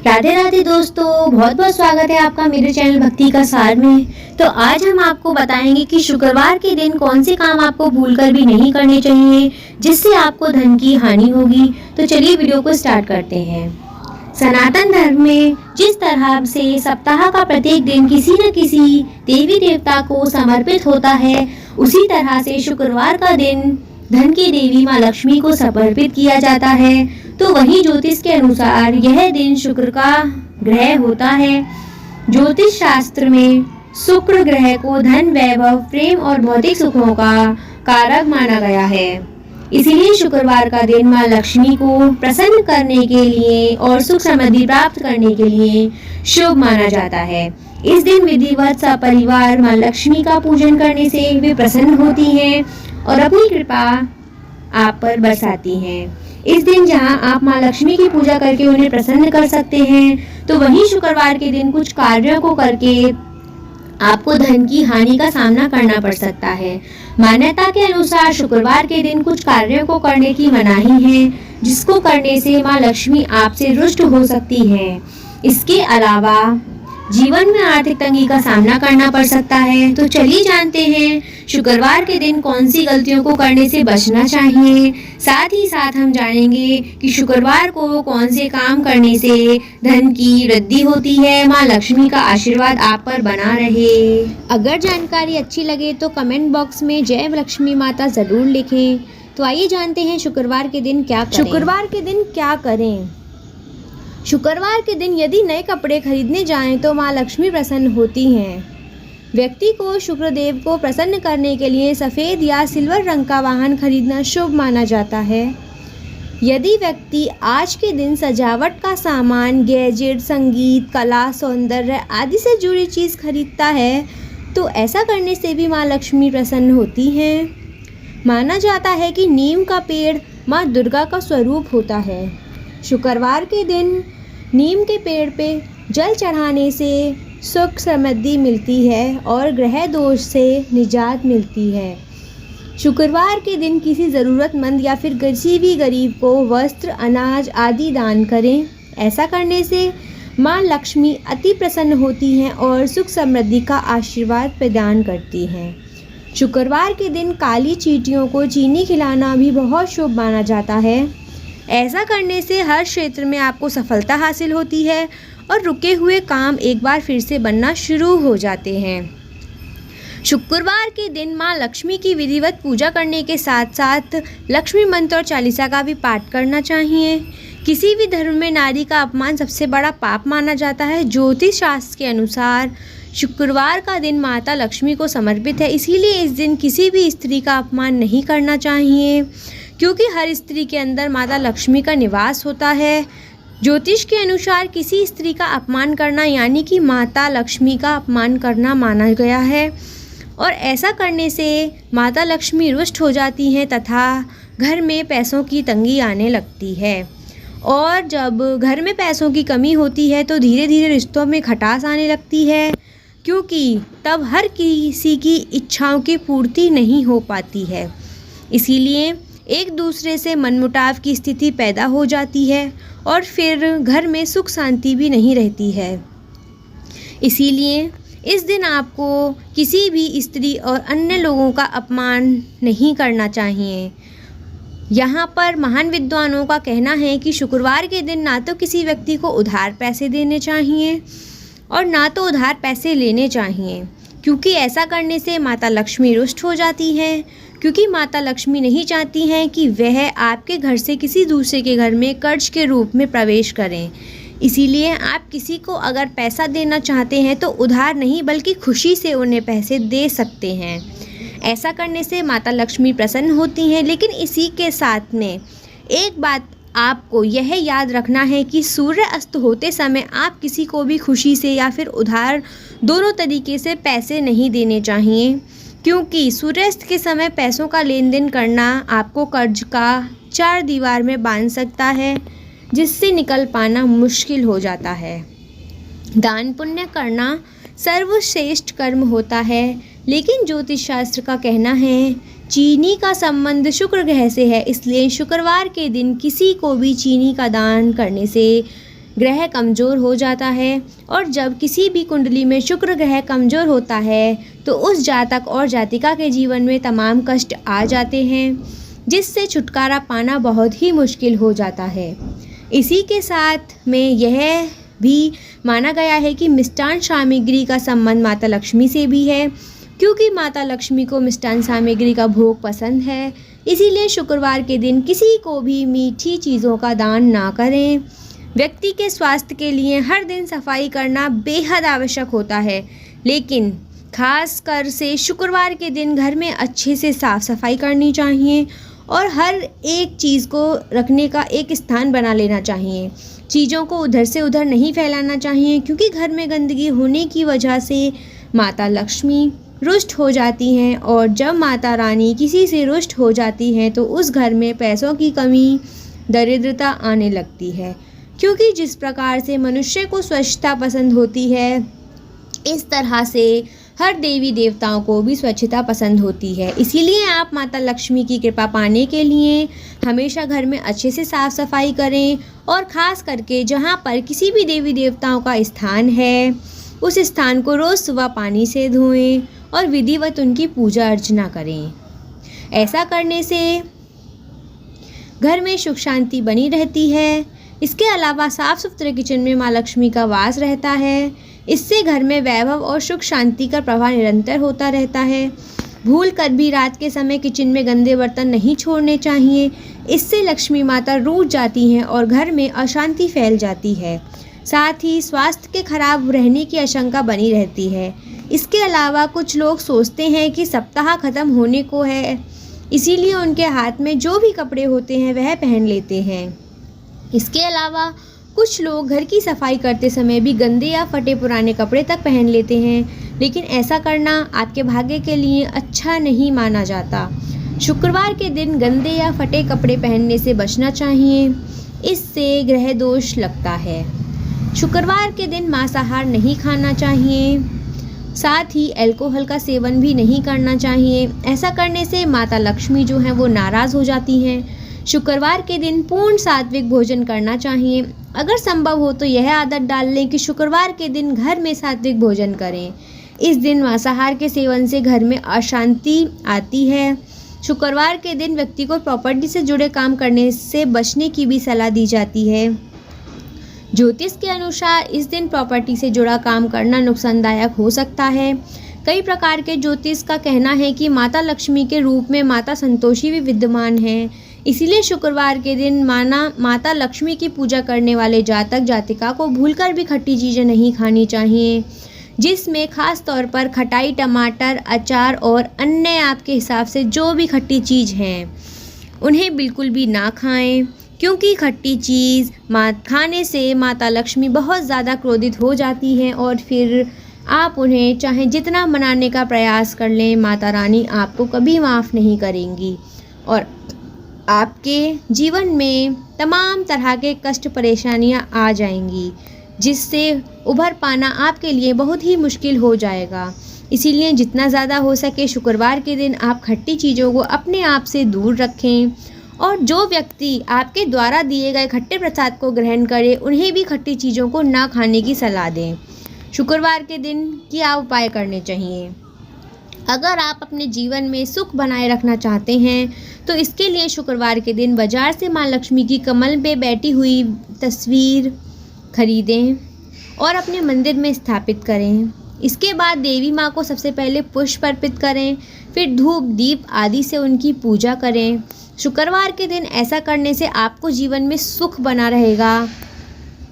राधे राधे दोस्तों, बहुत बहुत स्वागत है आपका मेरे चैनल भक्ति का सार में। तो आज हम आपको बताएंगे कि शुक्रवार के दिन कौन से काम आपको भूलकर भी नहीं करने चाहिए जिससे आपको धन की हानि होगी। तो चलिए वीडियो को स्टार्ट करते हैं। सनातन धर्म में जिस तरह से सप्ताह का प्रत्येक दिन किसी न किसी देवी देवता को समर्पित होता है, उसी तरह से शुक्रवार का दिन धन की देवी माँ लक्ष्मी को समर्पित किया जाता है। तो वही ज्योतिष के अनुसार यह दिन शुक्र का ग्रह होता है। ज्योतिष शास्त्र में शुक्र ग्रह को धन, वैभव, प्रेम और भौतिक सुखों का कारक माना गया है। इसीलिए शुक्रवार का दिन माँ लक्ष्मी को प्रसन्न करने के लिए और सुख समृद्धि प्राप्त करने के लिए शुभ माना जाता है। इस दिन विधिवत सपरिवार माँ लक्ष्मी का पूजन करने से वे प्रसन्न होती हैं और अपनी कृपा आप पर बरसाती हैं। इस दिन जहां आप माँ लक्ष्मी की पूजा करके उन्हें प्रसन्न कर सकते हैं, तो वहीं शुक्रवार के दिन कुछ कार्यों को करके आपको धन की हानि का सामना करना पड़ सकता है। मान्यता के अनुसार शुक्रवार के दिन कुछ कार्यों को करने की मनाही है, जिसको करने से माँ लक्ष्मी आपसे रुष्ट हो सकती है। इसके अलावा जीवन में आर्थिक तंगी का सामना करना पड़ सकता है। तो चलिए जानते हैं शुक्रवार के दिन कौन सी गलतियों को करने से बचना चाहिए। साथ ही साथ हम जानेंगे कि शुक्रवार को कौन से काम करने से धन की वृद्धि होती है, माँ लक्ष्मी का आशीर्वाद आप पर बना रहे। अगर जानकारी अच्छी लगे तो कमेंट बॉक्स में जय लक्ष्मी माता जरूर लिखें। तो आइए जानते हैं शुक्रवार के दिन क्या करें। शुक्रवार के दिन क्या करें? शुक्रवार के दिन यदि नए कपड़े खरीदने जाएं तो माँ लक्ष्मी प्रसन्न होती हैं। व्यक्ति को शुक्रदेव को प्रसन्न करने के लिए सफ़ेद या सिल्वर रंग का वाहन खरीदना शुभ माना जाता है। यदि व्यक्ति आज के दिन सजावट का सामान, गैजेट, संगीत, कला, सौंदर्य आदि से जुड़ी चीज़ खरीदता है, तो ऐसा करने से भी माँ लक्ष्मी प्रसन्न होती हैं। माना जाता है कि नीम का पेड़ माँ दुर्गा का स्वरूप होता है। शुक्रवार के दिन नीम के पेड़ पे जल चढ़ाने से सुख समृद्धि मिलती है और ग्रह दोष से निजात मिलती है। शुक्रवार के दिन किसी ज़रूरतमंद या फिर किसी भी गरीब को वस्त्र, अनाज आदि दान करें। ऐसा करने से माँ लक्ष्मी अति प्रसन्न होती हैं और सुख समृद्धि का आशीर्वाद प्रदान करती हैं। शुक्रवार के दिन काली चींटियों को चीनी खिलाना भी बहुत शुभ माना जाता है। ऐसा करने से हर क्षेत्र में आपको सफलता हासिल होती है और रुके हुए काम एक बार फिर से बनना शुरू हो जाते हैं। शुक्रवार के दिन माँ लक्ष्मी की विधिवत पूजा करने के साथ साथ लक्ष्मी मंत्र और चालीसा का भी पाठ करना चाहिए। किसी भी धर्म में नारी का अपमान सबसे बड़ा पाप माना जाता है। ज्योतिष शास्त्र के अनुसार शुक्रवार का दिन माता लक्ष्मी को समर्पित है, इसीलिए इस दिन किसी भी स्त्री का अपमान नहीं करना चाहिए, क्योंकि हर स्त्री के अंदर माता लक्ष्मी का निवास होता है। ज्योतिष के अनुसार किसी स्त्री का अपमान करना यानी कि माता लक्ष्मी का अपमान करना माना गया है और ऐसा करने से माता लक्ष्मी रुष्ट हो जाती हैं तथा घर में पैसों की तंगी आने लगती है। और जब घर में पैसों की कमी होती है तो धीरे धीरे रिश्तों में खटास आने लगती है, क्योंकि तब हर किसी की इच्छाओं की पूर्ति नहीं हो पाती है। इसीलिए एक दूसरे से मनमुटाव की स्थिति पैदा हो जाती है और फिर घर में सुख शांति भी नहीं रहती है। इसीलिए इस दिन आपको किसी भी स्त्री और अन्य लोगों का अपमान नहीं करना चाहिए। यहाँ पर महान विद्वानों का कहना है कि शुक्रवार के दिन ना तो किसी व्यक्ति को उधार पैसे देने चाहिए और ना तो उधार पैसे लेने चाहिए, क्योंकि ऐसा करने से माता लक्ष्मी रुष्ट हो जाती हैं। क्योंकि माता लक्ष्मी नहीं चाहती हैं कि वह आपके घर से किसी दूसरे के घर में कर्ज के रूप में प्रवेश करें। इसीलिए आप किसी को अगर पैसा देना चाहते हैं तो उधार नहीं बल्कि खुशी से उन्हें पैसे दे सकते हैं। ऐसा करने से माता लक्ष्मी प्रसन्न होती हैं। लेकिन इसी के साथ में एक बात आपको यह याद रखना है कि सूर्य अस्त होते समय आप किसी को भी खुशी से या फिर उधार दोनों तरीके से पैसे नहीं देने चाहिए, क्योंकि सूर्यास्त के समय पैसों का लेन देन करना आपको कर्ज का चार दीवार में बांध सकता है, जिससे निकल पाना मुश्किल हो जाता है। दान पुण्य करना सर्वश्रेष्ठ कर्म होता है, लेकिन ज्योतिष शास्त्र का कहना है चीनी का संबंध शुक्र ग्रह से है, इसलिए शुक्रवार के दिन किसी को भी चीनी का दान करने से ग्रह कमज़ोर हो जाता है, और जब किसी भी कुंडली में शुक्र ग्रह कमज़ोर होता है तो उस जातक और जातिका के जीवन में तमाम कष्ट आ जाते हैं, जिससे छुटकारा पाना बहुत ही मुश्किल हो जाता है। इसी के साथ में यह भी माना गया है कि मिष्टान सामग्री का संबंध माता लक्ष्मी से भी है, क्योंकि माता लक्ष्मी को मिष्टान सामग्री का भोग पसंद है। इसीलिए शुक्रवार के दिन किसी को भी मीठी चीज़ों का दान ना करें। व्यक्ति के स्वास्थ्य के लिए हर दिन सफाई करना बेहद आवश्यक होता है, लेकिन खास कर से शुक्रवार के दिन घर में अच्छे से साफ सफाई करनी चाहिए और हर एक चीज़ को रखने का एक स्थान बना लेना चाहिए। चीज़ों को उधर से उधर नहीं फैलाना चाहिए, क्योंकि घर में गंदगी होने की वजह से माता लक्ष्मी रुष्ट हो जाती हैं, और जब माता रानी किसी से रुष्ट हो जाती हैं तो उस घर में पैसों की कमी, दरिद्रता आने लगती है। क्योंकि जिस प्रकार से मनुष्य को स्वच्छता पसंद होती है, इस तरह से हर देवी देवताओं को भी स्वच्छता पसंद होती है। इसीलिए आप माता लक्ष्मी की कृपा पाने के लिए हमेशा घर में अच्छे से साफ सफाई करें, और ख़ास करके जहाँ पर किसी भी देवी देवताओं का स्थान है उस स्थान को रोज़ सुबह पानी से धोएं और विधिवत उनकी पूजा अर्चना करें। ऐसा करने से घर में सुख शांति बनी रहती है। इसके अलावा साफ़ सुथरे किचन में माँ लक्ष्मी का वास रहता है। इससे घर में वैभव और सुख शांति का प्रवाह निरंतर होता रहता है। भूल कर भी रात के समय किचन में गंदे बर्तन नहीं छोड़ने चाहिए। इससे लक्ष्मी माता रूठ जाती हैं और घर में अशांति फैल जाती है। साथ ही स्वास्थ्य के खराब रहने की आशंका बनी रहती है। इसके अलावा कुछ लोग सोचते हैं कि सप्ताह खत्म होने को है, इसीलिए उनके हाथ में जो भी कपड़े होते हैं वह पहन लेते हैं। इसके अलावा कुछ लोग घर की सफाई करते समय भी गंदे या फटे पुराने कपड़े तक पहन लेते हैं, लेकिन ऐसा करना आपके भाग्य के लिए अच्छा नहीं माना जाता। शुक्रवार के दिन गंदे या फटे कपड़े पहनने से बचना चाहिए, इससे ग्रह दोष लगता है। शुक्रवार के दिन मांसाहार नहीं खाना चाहिए, साथ ही अल्कोहल का सेवन भी नहीं करना चाहिए। ऐसा करने से माता लक्ष्मी जो हैं वो नाराज़ हो जाती हैं। शुक्रवार के दिन पूर्ण सात्विक भोजन करना चाहिए। अगर संभव हो तो यह आदत डाल लें कि शुक्रवार के दिन घर में सात्विक भोजन करें। इस दिन मांसाहार के सेवन से घर में अशांति आती है। शुक्रवार के दिन व्यक्ति को प्रॉपर्टी से जुड़े काम करने से बचने की भी सलाह दी जाती है। ज्योतिष के अनुसार इस दिन प्रॉपर्टी से जुड़ा काम करना नुकसानदायक हो सकता है। कई प्रकार के ज्योतिष का कहना है कि माता लक्ष्मी के रूप में माता संतोषी भी विद्यमान है। इसीलिए शुक्रवार के दिन माता लक्ष्मी की पूजा करने वाले जातक जातिका को भूलकर भी खट्टी चीज़ें नहीं खानी चाहिए, जिसमें खास तौर पर खटाई, टमाटर, अचार और अन्य आपके हिसाब से जो भी खट्टी चीज़ हैं उन्हें बिल्कुल भी ना खाएं, क्योंकि खट्टी चीज़ खाने से माता लक्ष्मी बहुत ज़्यादा क्रोधित हो जाती हैं और फिर आप उन्हें चाहे जितना मनाने का प्रयास कर लें, माता रानी आपको कभी माफ़ नहीं करेंगी और आपके जीवन में तमाम तरह के कष्ट परेशानियां आ जाएंगी, जिससे उभर पाना आपके लिए बहुत ही मुश्किल हो जाएगा। इसीलिए जितना ज़्यादा हो सके शुक्रवार के दिन आप खट्टी चीज़ों को अपने आप से दूर रखें, और जो व्यक्ति आपके द्वारा दिए गए खट्टे प्रसाद को ग्रहण करे उन्हें भी खट्टी चीज़ों को ना खाने की सलाह दें। शुक्रवार के दिन क्या उपाय करने चाहिए? अगर आप अपने जीवन में सुख बनाए रखना चाहते हैं तो इसके लिए शुक्रवार के दिन बाजार से माँ लक्ष्मी की कमल पे बैठी हुई तस्वीर खरीदें और अपने मंदिर में स्थापित करें। इसके बाद देवी माँ को सबसे पहले पुष्प अर्पित करें, फिर धूप दीप आदि से उनकी पूजा करें। शुक्रवार के दिन ऐसा करने से आपको जीवन में सुख बना रहेगा।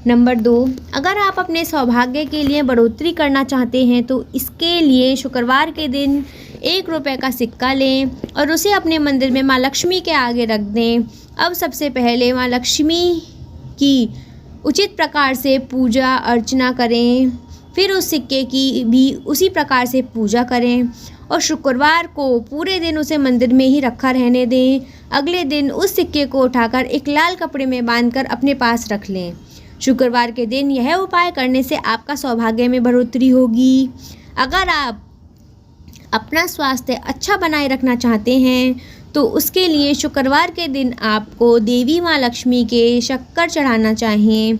नंबर 2, अगर आप अपने सौभाग्य के लिए बढ़ोतरी करना चाहते हैं तो इसके लिए शुक्रवार के दिन 1 रुपये का सिक्का लें और उसे अपने मंदिर में माँ लक्ष्मी के आगे रख दें। अब सबसे पहले माँ लक्ष्मी की उचित प्रकार से पूजा अर्चना करें, फिर उस सिक्के की भी उसी प्रकार से पूजा करें और शुक्रवार को पूरे दिन उसे मंदिर में ही रखा रहने दें। अगले दिन उस सिक्के को उठाकर एक लाल कपड़े में बांधकर अपने पास रख लें। शुक्रवार के दिन यह उपाय करने से आपका सौभाग्य में बढ़ोतरी होगी। अगर आप अपना स्वास्थ्य अच्छा बनाए रखना चाहते हैं तो उसके लिए शुक्रवार के दिन आपको देवी माँ लक्ष्मी के शक्कर चढ़ाना चाहिए।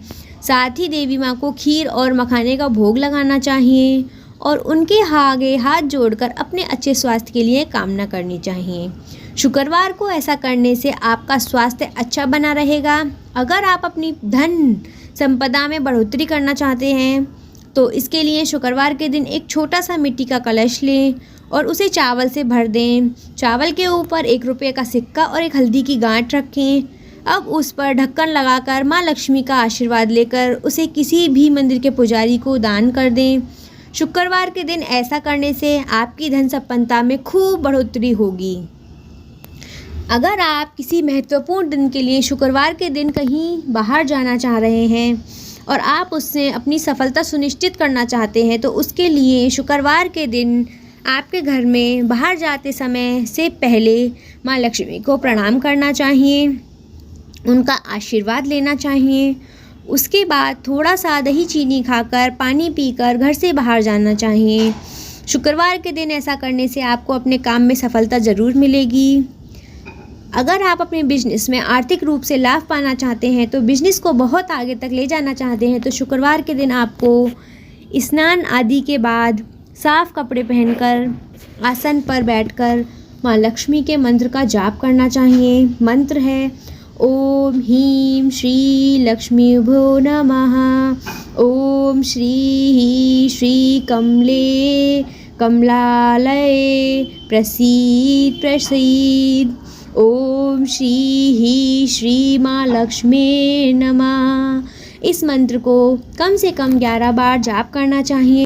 साथ ही देवी माँ को खीर और मखाने का भोग लगाना चाहिए और उनके आगे हाथ जोड़कर अपने अच्छे स्वास्थ्य के लिए कामना करनी चाहिए। शुक्रवार को ऐसा करने से आपका स्वास्थ्य अच्छा बना रहेगा। अगर आप अपनी धन संपदा में बढ़ोतरी करना चाहते हैं तो इसके लिए शुक्रवार के दिन एक छोटा सा मिट्टी का कलश लें और उसे चावल से भर दें। चावल के ऊपर 1 रुपये का सिक्का और एक हल्दी की गांठ रखें। अब उस पर ढक्कन लगाकर माँ लक्ष्मी का आशीर्वाद लेकर उसे किसी भी मंदिर के पुजारी को दान कर दें। शुक्रवार के दिन ऐसा करने से आपकी धन संपन्नता में खूब बढ़ोतरी होगी। अगर आप किसी महत्वपूर्ण दिन के लिए शुक्रवार के दिन कहीं बाहर जाना चाह रहे हैं और आप उससे अपनी सफलता सुनिश्चित करना चाहते हैं तो उसके लिए शुक्रवार के दिन आपके घर में बाहर जाते समय से पहले माँ लक्ष्मी को प्रणाम करना चाहिए, उनका आशीर्वाद लेना चाहिए। उसके बाद थोड़ा सा दही चीनी खाकर पानी पीकर घर से बाहर जाना चाहिए। शुक्रवार के दिन ऐसा करने से आपको अपने काम में सफलता ज़रूर मिलेगी। अगर आप अपने बिजनेस में आर्थिक रूप से लाभ पाना चाहते हैं तो बिजनेस को बहुत आगे तक ले जाना चाहते हैं तो शुक्रवार के दिन आपको स्नान आदि के बाद साफ कपड़े पहनकर आसन पर बैठकर माँ लक्ष्मी के मंत्र का जाप करना चाहिए। मंत्र है ओम ह्रीं श्री लक्ष्मीभ्यो नमः। ओम श्री श्री कमले कमलालये प्रसीद प्रसीद। ओम श्री माँ लक्ष्मी नमः। इस मंत्र को कम से कम 11 बार जाप करना चाहिए।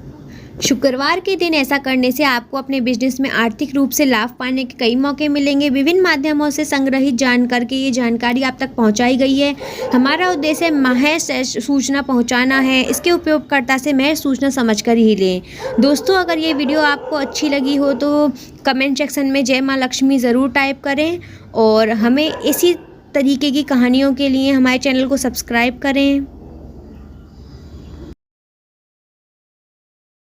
शुक्रवार के दिन ऐसा करने से आपको अपने बिजनेस में आर्थिक रूप से लाभ पाने के कई मौके मिलेंगे। विभिन्न माध्यमों से संग्रहित जानकर के ये जानकारी आप तक पहुंचाई गई है। हमारा उद्देश्य महज सूचना पहुंचाना है, इसके उपयोगकर्ता से महज सूचना समझकर ही लें। दोस्तों, अगर ये वीडियो आपको अच्छी लगी हो तो कमेंट सेक्शन में जय माँ लक्ष्मी ज़रूर टाइप करें और हमें इसी तरीके की कहानियों के लिए हमारे चैनल को सब्सक्राइब करें।